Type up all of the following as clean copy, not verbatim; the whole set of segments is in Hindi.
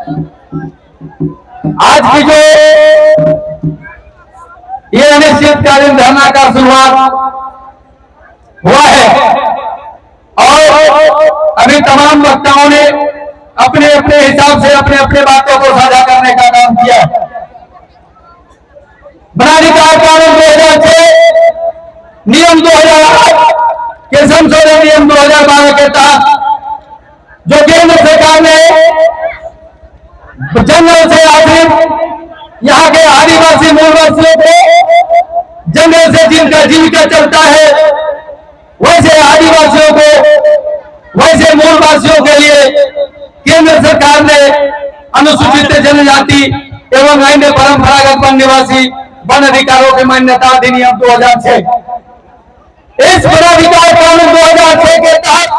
आज की जो ये अनिश्चितकालीन धरना का शुरुआत हुआ है और अभी तमाम वक्ताओं ने अपने अपने हिसाब से अपने अपने बातों को साझा करने का काम किया। वनाधिकार कानून 2006 नियम 2008 के संशोधन नियम 2012 के तहत जो केंद्र सरकार ने जंगल से आश्रित यहाँ के आदिवासी मूलवासियों को जंगल से जिनका जीविका चलता है वैसे आदिवासियों को वैसे मूलवासियों के लिए केंद्र सरकार ने अनुसूचित जनजाति एवं अन्य परंपरागत वन निवासी वन अधिकारों की मान्यता अधिनियम 2006 इस वन अधिकार कानून 2006 के तहत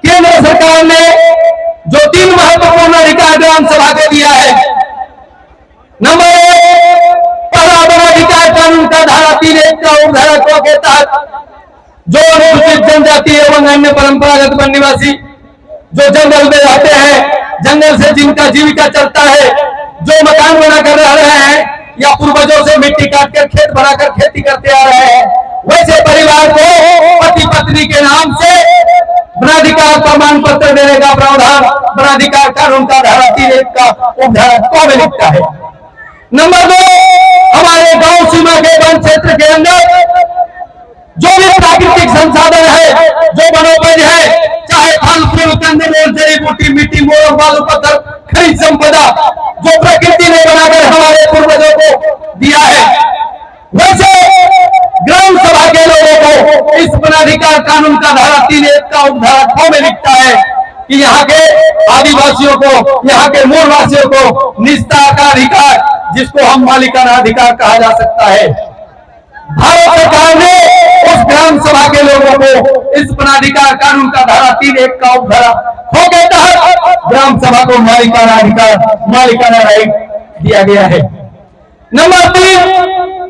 केंद्र सरकार ने जो 3 महत्वपूर्ण अधिकार ग्राम सभा को दिया है। नंबर 1, पहला वन अधिकार कानून का धारा 3(1) का उपधारा 2 के तहत जो अनुसूचित जनजाति एवं अन्य परंपरागत वन निवासी जो जंगल में रहते हैं, जंगल से जिनका जीविका चलता है, जो मकान बनाकर रह रहे हैं या पूर्वजों से मिट्टी काटकर खेत बनाकर खेती करते आ रहे हैं, वैसे परिवार को पति पत्नी के नाम से वनाधिकार प्रमाण पत्र देने का प्रावधान वनाधिकार कानून का धारा 3(1) का उपधारा 2 में लिखता है। नंबर 2, हमारे गांव सीमा के वन क्षेत्र के अंदर जो भी प्राकृतिक संसाधन है, जो वनोपज है, चाहे फल फूल कंदमूल जड़ी बूटी मिट्टी मोर बालू पत्थर खनिज संपदा जो प्रकृति ने बनाकर हमारे पूर्वजों को दिया है, वैसे ग्राम सभा के लोगों को इस वनाधिकार कानून का धारा 3(1) का उपधारा 2 में लिखता है कि यहाँ के आदिवासियों को, यहाँ के मूलवासियों को निजता का अधिकार, जिसको हम मालिकाना अधिकार कहा जा सकता है। भारत सरकार ने उस ग्राम सभा के लोगों को इस वनाधिकार कानून का धारा 3(1) का उपधारा 2 के तहत ग्राम सभा को मालिकाना अधिकार, मालिकाना राइट दिया गया है। नंबर 3,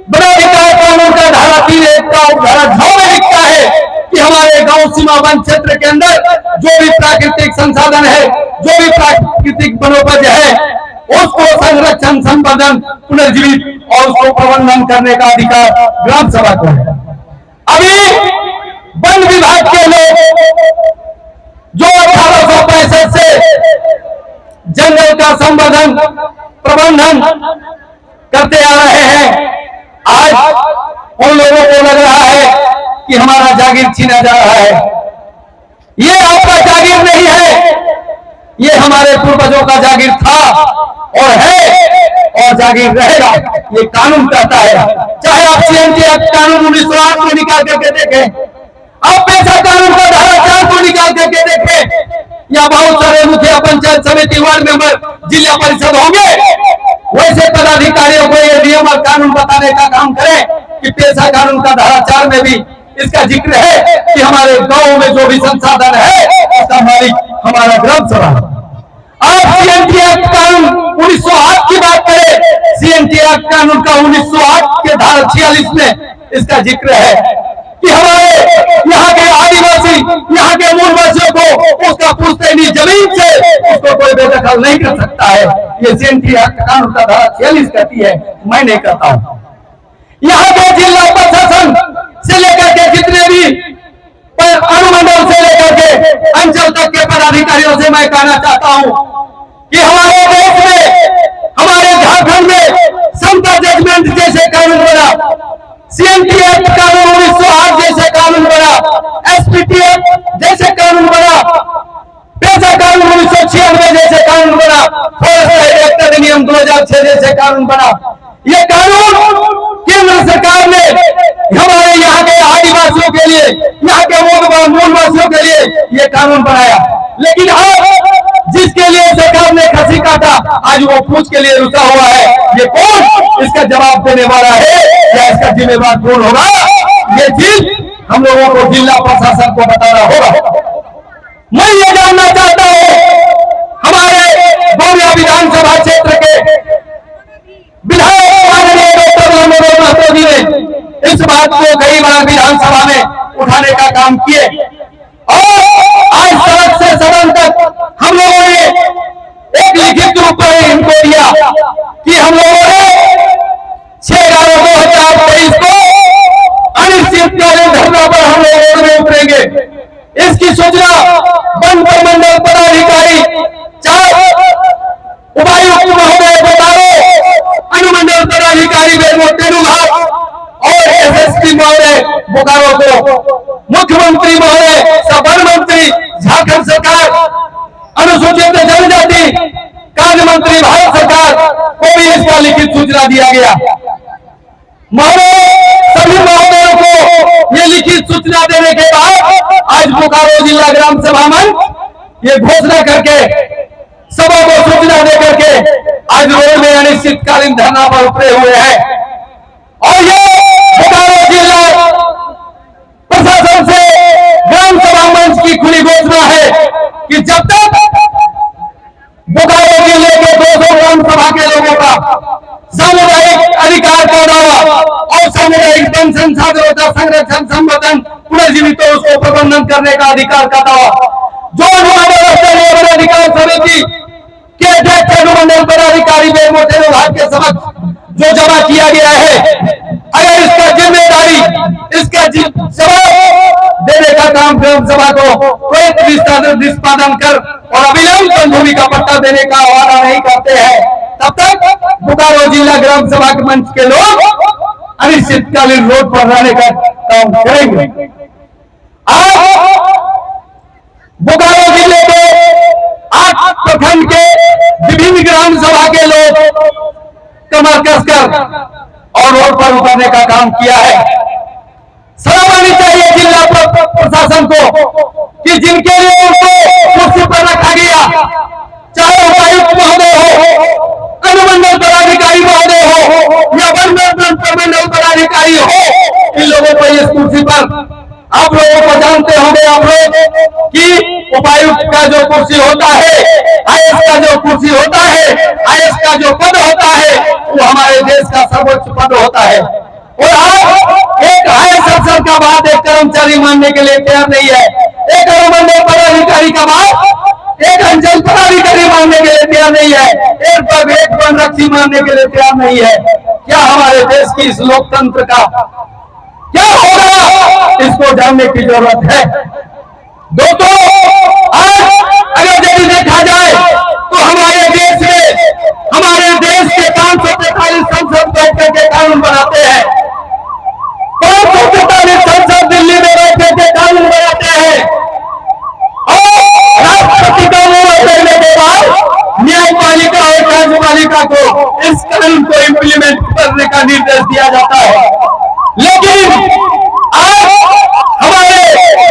वनाधिकार कानून का धारा 3(1) का उपधारा 2 में लिखता है कि हमारे गांव सीमा वन क्षेत्र के अंदर जो भी प्राकृतिक संसाधन है, जो भी प्राकृतिक वनोपज है, उसको संरक्षण, संवर्धन, पुनर्जीवित और उसको प्रबंधन करने का अधिकार ग्राम सभा को है। अभी वन विभाग के लोग जो 1865 से जंगल का संवर्धन, प्रबंधन करते आ रहे हैं, आज उन लोगों को लग रहा है कि हमारा जागीर छीना जा रहा है। ये आपका जागीर नहीं है, ये हमारे पूर्वजों का जागीर था और है और जागीर रहेगा, ये कानून कहता है। चाहे आप CMT एक्ट कानून 1908 को निकाल करके देखें, आप पेशा कानून का धारा 4 को निकाल करके देखें, या बहुत सारे मुखिया, पंचायत समिति, वार्ड मेंबर, जिला परिषद होंगे, वैसे पदाधिकारियों को ये नियम और कानून बताने का काम करें कि पेशा कानून का धारा 4 में भी इसका जिक्र है कि हमारे गांव में जो भी संसाधन है उसका मालिक हमारा ग्राम सभा है। आप CMT एक्ट कानून 1908 की बात करें, CMT एक्ट कानून का 1908 के धारा 46 में इसका जिक्र है कि हमारे यहाँ के आदिवासी, यहाँ के मूलवासियों को उसका पुश्तैनी जमीन से उसको कोई बेदखल नहीं कर सकता है। ये CMT एक्ट कानून का धारा 46 कहती है, मैं नहीं कहता हूँ। यहाँ के जिला प्रशासन से लेकर के जितने भी अनुमंडल से लेकर के अंचल तक के पदाधिकारियों से मैं कहना चाहता हूँ कि हमारे देश में, हमारे झारखंड में समता जजमेंट जैसे कानून बना, CMT एक्ट कानून 1908 जैसे कानून बना, SPT एक्ट जैसे कानून बना, पेशा कानून 1996 जैसे कानून बना, फॉरेस्ट एक्ट अधिनियम 2006 जैसे कानून बना। ये कानून केंद्र सरकार ने हमारे यहाँ के आदिवासियों के लिए, यहाँ के मूलवासियों के लिए ये कानून बनाया, लेकिन आज जिसके लिए सरकार ने खसी काटा, आज वो पूछ के लिए रुका हुआ है। ये कौन इसका जवाब देने वाला है या इसका जिम्मेवार कौन होगा? ये चीज हम लोगों को जिला प्रशासन को बताना होगा। मैं ये जानना चाहता हूँ, हमारे गौरिया विधानसभा क्षेत्र के विधायक माननीय डॉक्टर राममनोहर महतो जी ने इस बात को कई बार विधानसभा में उठाने का काम किए और आज सड़क से सदन तक हम लोगों ने एक लिखित कि हम लोगों ने 6/11/2023 को अनिश्चितकालीन धरना पर हम लोग रोड में उतरेंगे। इसकी सूचना वन प्रमंडल पदाधिकारी, 4 उपायुक्त महोदय बोकारो, अनुमंडल पदाधिकारी तेनुघाट और एसएसपी महोदय बोकारो को, मुख्यमंत्री महोदय, वन मंत्री झारखंड सरकार, अनुसूचित जनजाति कार्य मंत्री भारत सरकार को भी इसका लिखित सूचना दिया गया। महोदय, सभी महोदयों को ये लिखित सूचना देने के बाद आज बोकारो जिला ग्राम सभा मंच ये घोषणा करके, सभा को सूचना दे करके आज रोड में अनिश्चितकालीन धरना पर उतरे हुए हैं। और ये बोकारो जिला प्रशासन से ग्राम सभा मंच की खुली घोषणा है कि जब तक बोकारो जिले के 200 ग्राम सभा के लोगों का सामुदायिक अधिकार का दावा और सामुदायिक वन संसाधनों का संरक्षण, संवर्धन, पुनर्जीवित उसको प्रबंधन करने का अधिकार का दावा जो अनुमंडल अधिकार समिति के अध्यक्ष अनुमंडल पदाधिकारी तेनुघाट के समक्ष जो जमा किया गया है, अगर इसका जिम्मेदारी, इसका जवाब देने का काम ग्राम सभा को कोई निष्पादन कर और अविलंब भूमि का पट्टा देने का वादा नहीं करते हैं, तब तक बोकारो जिला ग्राम सभा के मंच के लोग अनिश्चितकालीन रोड पर रहने का काम करेंगे। आज बोकारो जिले के 8 प्रखंड के विभिन्न ग्राम सभा के लोग कमर कसकर और रोड पर उतरने का काम किया है। शर्म आनी चाहिए जिला प्रशासन को कि जिनके लिए उनको कुर्सी पर रखा गया, चाहे उपायुक्त महोदय हो, अनुमंडल पदाधिकारी महोदय हो या वन प्रमंडल पदाधिकारी हो, इन लोगों को इस कुर्सी पर, आप लोगों को जानते होंगे आप लोग कि उपायुक्त का जो कुर्सी होता है, आईएएस का जो कुर्सी होता है, आईएएस का जो पद होता है, वो हमारे देश का सर्वोच्च पद होता है। और आज एक आईएएस अफसर का बात एक कर्मचारी मानने के लिए तैयार नहीं है, एक अनुमंडल पदाधिकारी का बात एक अंचल पदाधिकारी मानने के लिए तैयार नहीं है, एक वन रक्षी मानने के लिए तैयार नहीं है। क्या हमारे देश की इस लोकतंत्र का क्या होगा, इसको जानने की जरूरत है। दोस्तों, आज अगर यदि देखा जाए तो हमारे देश में, हमारे देश के 543 संसद बैठक के कानून बनाते हैं, 543 संसद दिल्ली में बैठक के कानून बनाते हैं और राष्ट्रपति का निर्णय लेने के बाद न्यायपालिका और कार्यपालिका को इस कानून को इम्प्लीमेंट करने का निर्देश दिया जाता है। लेकिन आज हमारे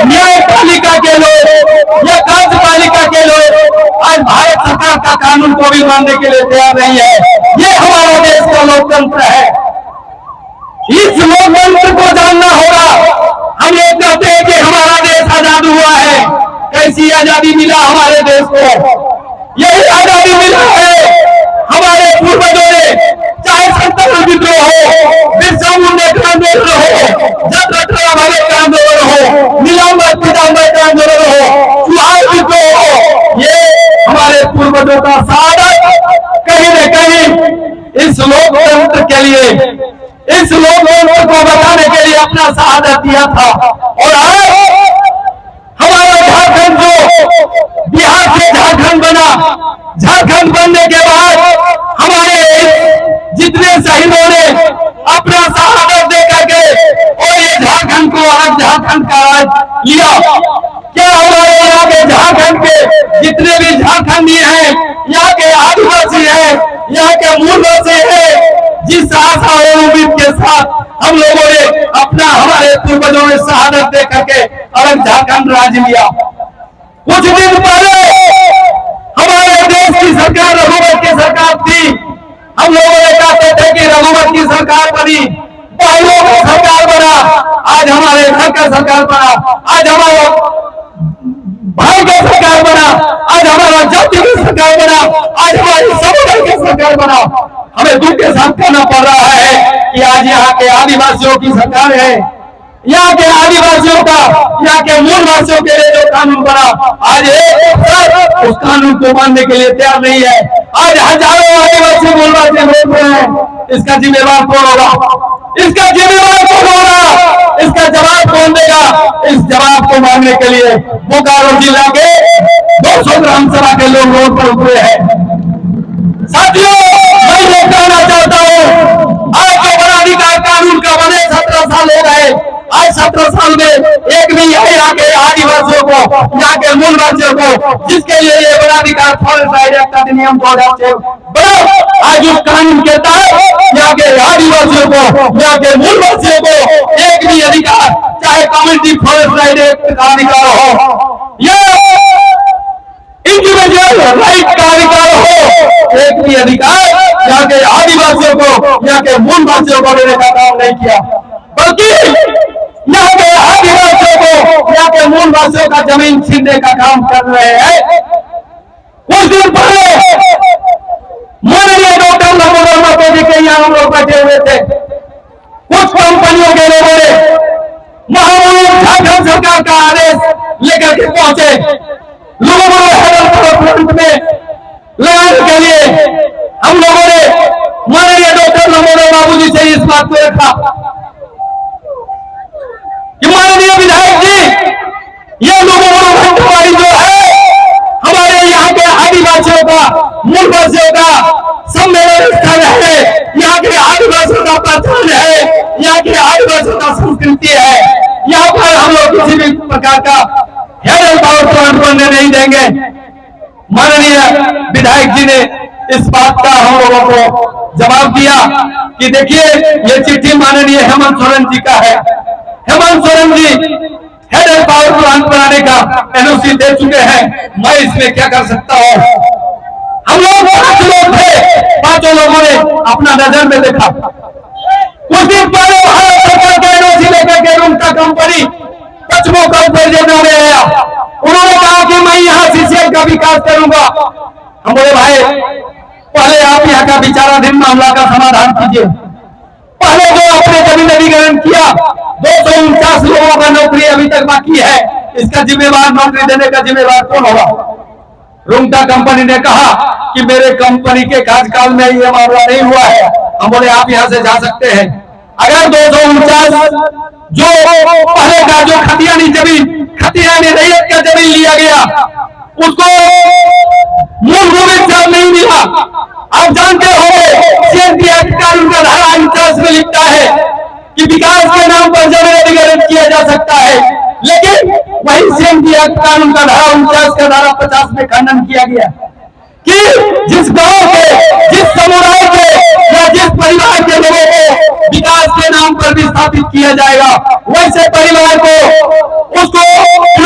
न्यायपालिका के लोग या कार्यपालिका के लोग आज भारत सरकार का कानून को भी मानने के लिए तैयार नहीं है। ये हमारा देश का लोकतंत्र है, इस लोकतंत्र को जानना होगा। हम ये कहते हैं कि हमारा देश आजाद हुआ है, कैसी आजादी मिला हमारे देश को? यही आजादी मिला है हमारे पूर्वजों ने, चाहे संतल विद्रोह हो, बिरसा मुंडा का आंदोलन हो, जगतरा भगत का आंदोलन हो, नीलांबर पीतांबर का आंदोलन हो, चुहार विद्रोह हो, ये हमारे पूर्वजों का शहादत कहीं न कहीं इस लोकतंत्र के लिए, इस लोकतंत्र को बचाने के लिए अपना शहादत दिया था। और आज हमारा झारखंड जो बिहार से झारखंड बना, झारखंड बनने के बाद हमारे जितने शहीदों ने अपना शहादत दे करके और ये झारखंड को अलग झारखंड का राज लिया, क्या हमारे यहाँ के झारखंड के जितने भी झारखंडी हैं, यहाँ के आदिवासी हैं, यहाँ के मूलवासी हैं, जिस आशा और उम्मीद के साथ हम लोगों ने अपना, हमारे पूर्वजों ने शहादत दे करके अलग झारखंड राज लिया। कुछ दिन पहले हमारे देश की सरकार रघुवर की सरकार थी, हम लोगों ने कहते थे कि रघुवर की सरकार बनी, भाइयों का सरकार बना, आज हमारे घर का सरकार बना, आज हमारा भाई का सरकार बना, आज हमारा जाति की सरकार बना, आज हमारी समुदाय की सरकार बना। हमें दुख के साथ कहना पड़ रहा है कि आज यहाँ के आदिवासियों की सरकार है, यहाँ के आदिवासियों का, यहाँ के मूलवासियों के लिए जो कानून बना, आज उस कानून को मानने के लिए तैयार नहीं है। आज हजारों आदिवासी मूलवासी रोड पे हैं। इसका जिम्मेवार कौन होगा? इसका जिम्मेवार कौन होगा? इसका जवाब कौन देगा? इस जवाब को मांगने के लिए बोकारो जिला के 200 ग्राम सभा के लोग रोड पर उतरे हैं। साथियों, मैं ये कहना चाहता हूं, आज जो वनाधिकार कानून का बने 17 साल हो गए, आज 17 साल में एक भी यहाँ के आदिवासियों को, यहाँ के मूलवासियों को, जिसके लिए ये वनाधिकार फॉरेस्ट राइट एक्ट अधिनियम 2006 बना, आज उस कानून के तहत यहाँ के आदिवासियों को, यहाँ के मूलवासियों को एक भी अधिकार, चाहे कम्युनिटी फॉरेस्ट राइट एक्ट का अधिकार हो या इंडिविजुअल राइट का अधिकार हो, एक भी अधिकार यहाँ के आदिवासियों को, यहाँ के मूलवासियों को देने का काम नहीं किया, बल्कि यहाँ के आदिवासियों को, यहाँ के मूलवासियों का जमीन छीनने का काम कर रहे हैं। कुछ दिन पहले माननीय डॉक्टर नमोदर माता जी के यहाँ हम लोग बैठे हुए थे। कुछ कंपनियों के लोगों ने महामूल झारखंड सरकार का आदेश लेकर के पहुंचे, लोगों को फ्रंट में लगाने के लिए हम लोगों ने माननीय डॉक्टर नमोदर बाबू जी से इस बात को रखा कि माननीय विधायक जी, ये लोगों को जो है हमारे यहाँ के आदिवासियों का, मूलवासियों का सम्मेलन स्थल है, यहाँ के आदिवासियों का पहचान है, यहाँ के आदिवासियों का संस्कृति है। यहाँ पर हम लोग किसी भी प्रकार का हेडल पावर प्लांट बनने नहीं देंगे। माननीय विधायक जी ने इस बात का हम लोगों को जवाब दिया कि देखिए, ये चिट्ठी माननीय हेमंत सोरेन जी का है। Hemant Soren ji hadal power plant बनाने का एनओसी दे चुके हैं, मैं इसमें क्या कर सकता हूं? हम लोग 5 लोग थे, 5 लोगों ने अपना नजर में देखा। कुछ दिन पहले भारत सरकार के एनओसी लेकर के रूंगटा कंपनी पश्चिमों का उपजेना में आया। उन्होंने कहा कि मैं यहाँ सीसीएल का विकास करूंगा। हम बोले भाई, पहले आप यहाँ का विचाराधीन मामला का समाधान कीजिए। पहले जो आपने जमीन अधिग्रहण किया, 249 लोगों का नौकरी अभी तक बाकी है, इसका जिम्मेवार, नौकरी देने का जिम्मेवार कौन होगा? रूंगटा कंपनी ने कहा कि मेरे कंपनी के कार्यकाल में यह मामला नहीं हुआ है। हम बोले आप यहां से जा सकते हैं। अगर 249 जो पहले का जो खतियानी रैयत का जमीन लिया गया, उसको मूल भूमि से नहीं मिला। आप जानते हो सीएनटी एक्ट कानून का धारा 49 में लिखता है कि विकास के नाम पर जमीन अधिग्रहण किया जा सकता है, लेकिन वही सीएनटी एक्ट कानून का धारा 49 का धारा 50 में खंडन किया गया कि जिस गांव के, जिस समुदाय के या जिस परिवार के लोगों को विकास के नाम पर विस्थापित किया जाएगा, वैसे परिवार को उसको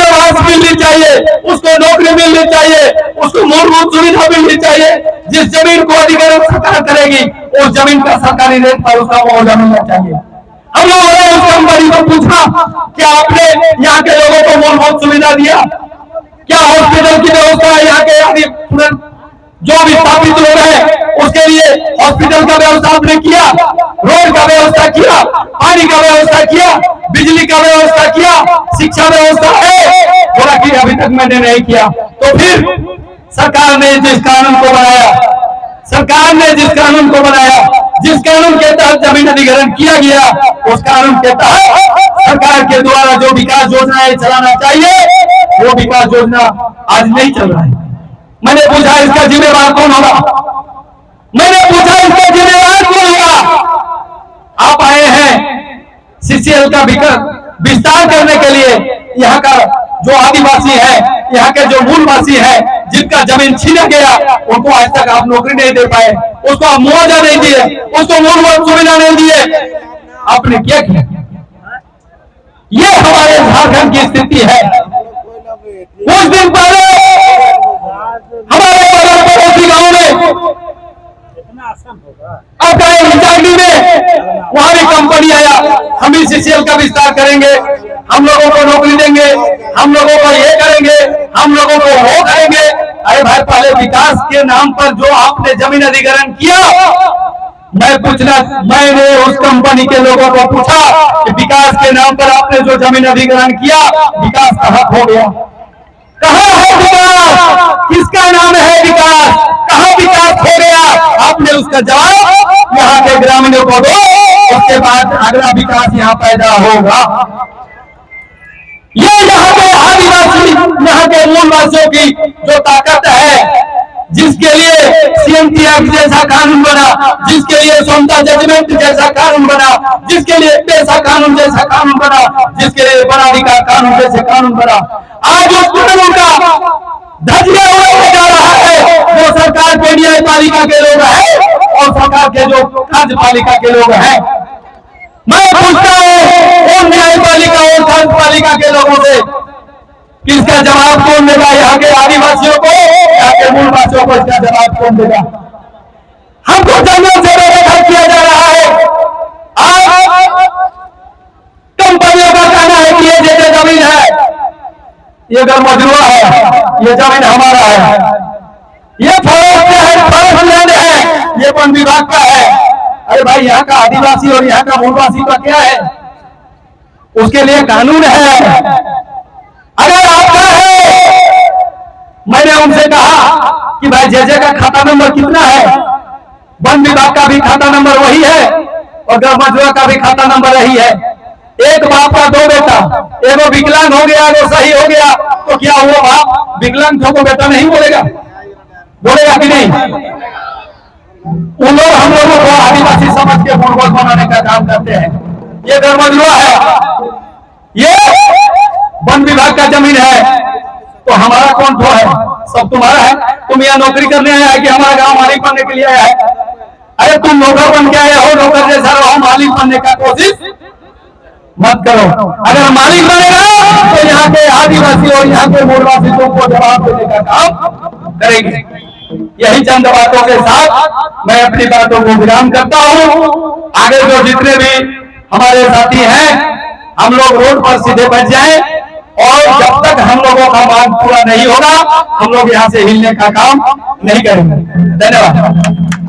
आवास मिलनी चाहिए, उसको नौकरी मिलनी चाहिए, उसको मूलभूत सुविधा मिलनी चाहिए। जिस जमीन को अधिग्रहण सरकार करेगी, उस जमीन का सरकारी रेट पर उसका मुआवजा मिलना चाहिए। हम लोगों ने उस कंपनी को पूछा कि आपने यहाँ के लोगों को मूलभूत सुविधा दिया? क्या हॉस्पिटल की व्यवस्था है? यहाँ के जो विस्थापित लोग हैं उसके लिए हॉस्पिटल का व्यवस्था आपने किया, रोड का व्यवस्था किया, पानी का व्यवस्था किया, बिजली का व्यवस्था किया, शिक्षा व्यवस्था है? बोला कि अभी तक मैंने नहीं किया। तो फिर सरकार ने जिस कानून को बनाया, जिस कानून के तहत जमीन अधिग्रहण किया गया, उस कानून के तहत सरकार के द्वारा जो विकास योजनाएं चलाना चाहिए, वो विकास योजना आज नहीं चल रहा है। मैंने पूछा इसका जिम्मेवार कौन होगा? आप आए हैं सीसीएल का विस्तार करने के लिए। यहाँ का जो आदिवासी है, यहाँ के जो मूलवासी है, जिनका जमीन छीना गया, उनको आज तक आप नौकरी नहीं दे पाए, उसको आप मुआवजा नहीं दिए, उसको मूलभूत सुविधा नहीं दिए। आपने क्या किया? ये हमारे झारखंड की स्थिति है। कुछ दिन पहले हमारे बगल पड़ोसी गांव में आपका रिचार्डी में वहां भी कंपनी आया, हम भी सीसीएल का विस्तार करेंगे, हम लोगों को नौकरी देंगे, हम लोगों को ये करेंगे, हम लोगों को वो करेंगे। अरे भाई, पहले विकास के नाम पर जो आपने जमीन अधिग्रहण किया, मैंने उस कंपनी के लोगों को पूछा कि विकास के नाम पर आपने जो जमीन अधिग्रहण किया, विकास कहाँ खो गया? कहाँ है विकास? किसका नाम है विकास? कहाँ विकास उसका जवाब यहाँ के ग्रामीणों को दो, उसके बाद अगला विकास यहाँ पैदा होगा। ये यहाँ के आदिवासी, यहाँ के मूलवासियों की जो ताकत है, जिसके लिए सीएमटीएफ जैसा कानून बना, जिसके लिए समता जजमेंट जैसा कानून बना, जिसके लिए पेशा कानून जैसा कानून बना, जिसके लिए वनाधिकार कानून जैसे कानून बना, आज उस कानून का धज्जियां उड़ाया जा रहा है। जो सरकार के न्यायपालिका के लोग हैं और सरकार के जो कार्यपालिका के लोग हैं, मैं पूछता हूं उन न्यायपालिका और कार्यपालिका के लोगों से कि इसका जवाब कौन देगा? यहाँ के आदिवासियों को, यहाँ के मूलवासियों को इसका जवाब कौन देगा? हमको जंगल से बेदखल किया जा रहा है। आज कंपनियों का कहना है कि ये जैसे जमीन है, ये गरमजुआ है, ये जमीन हमारा है, ये फॉरेस्ट है, फॉरेस्ट लैंड है, ये वन विभाग का है। अरे भाई, यहाँ का आदिवासी और यहाँ का मूलवासी का क्या है? उसके लिए कानून है। अगर आपका है, मैंने उनसे कहा कि भाई जे का खाता नंबर कितना है? वन विभाग का भी खाता नंबर वही है और गरमजुआ का भी खाता नंबर वही है। एक बाप का दो बेटा, एगो विकलांग हो गया, एगो सही हो गया, तो क्या वो बाप विकलांग को बेटा नहीं बोलेगा? बोलेगा कि नहीं? उन लोग हम लोगों को आदिवासी समझ के मूलवास बनाने का काम करते हैं। ये गरमजुआ है, ये वन विभाग का जमीन है, तो हमारा कौन ठो है? सब तुम्हारा है। तुम यहाँ नौकरी करने आया है कि हमारा गांव मालिक बनने के लिए आया है? अरे तुम नौकर बन के आए हो, नौकर जैसा रहो, मालिक बनने का कोशिश मत करो। अगर मालिक बनेगा तो यहाँ के आदिवासी और यहाँ के मूलवासी तुमको जवाब देने का काम करेंगे। यही चंद बातों के साथ मैं अपनी बातों को विराम करता हूँ। आगे जो जितने भी हमारे साथी हैं, हम लोग रोड पर सीधे बैठ जाएं और जब तक हम लोगों का मांग पूरा नहीं होगा, हम लोग यहाँ से हिलने का काम नहीं करेंगे। धन्यवाद।